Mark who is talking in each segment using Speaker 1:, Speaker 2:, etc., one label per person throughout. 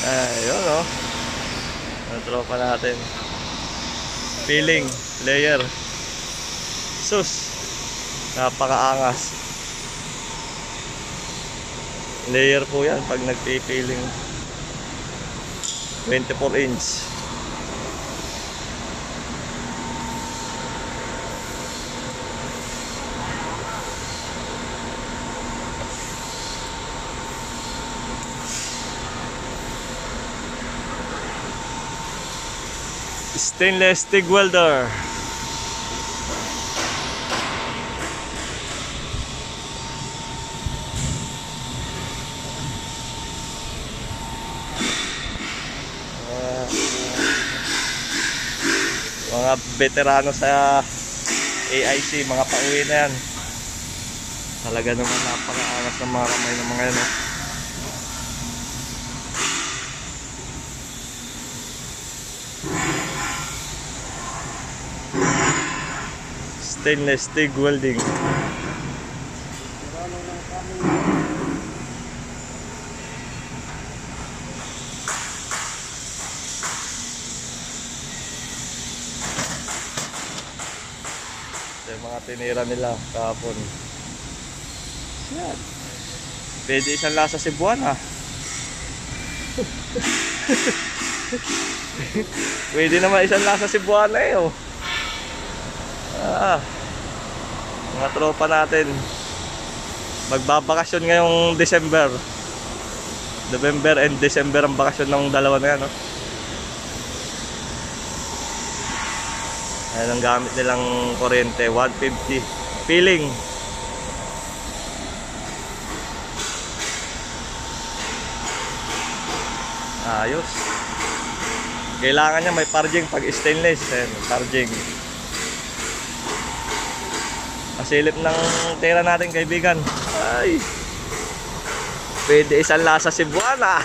Speaker 1: Ayun o. Ang tropa natin. Peeling, layer. Sus. Napakaangas. Layer po yan pag nagpipiling. 24 inch. Stainless TIG welder. Mga veterano sa AIC, mga pauwi na yan. Talaga naman napakaangas ng mga kamay ng mga yan. Stainless TIG welding. Yung mga tinira nila kahapon. Yan. Pwede isang lasa Cebuana. Pwede naman isang lasa Cebuana eh oh. Mga tropa natin magbabakasyon ngayong December. November and December ang bakasyon ng dalawa na yan no? Ayan ang gamit nilang kuryente, 150 peeling. Ayos. Kailangan niya may parging pag stainless. Ayan, parging. Kasilip ng tira natin kaibigan. Ay, pwede isang lasa Cebuana.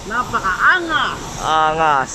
Speaker 2: Napakaangas.
Speaker 1: Angas.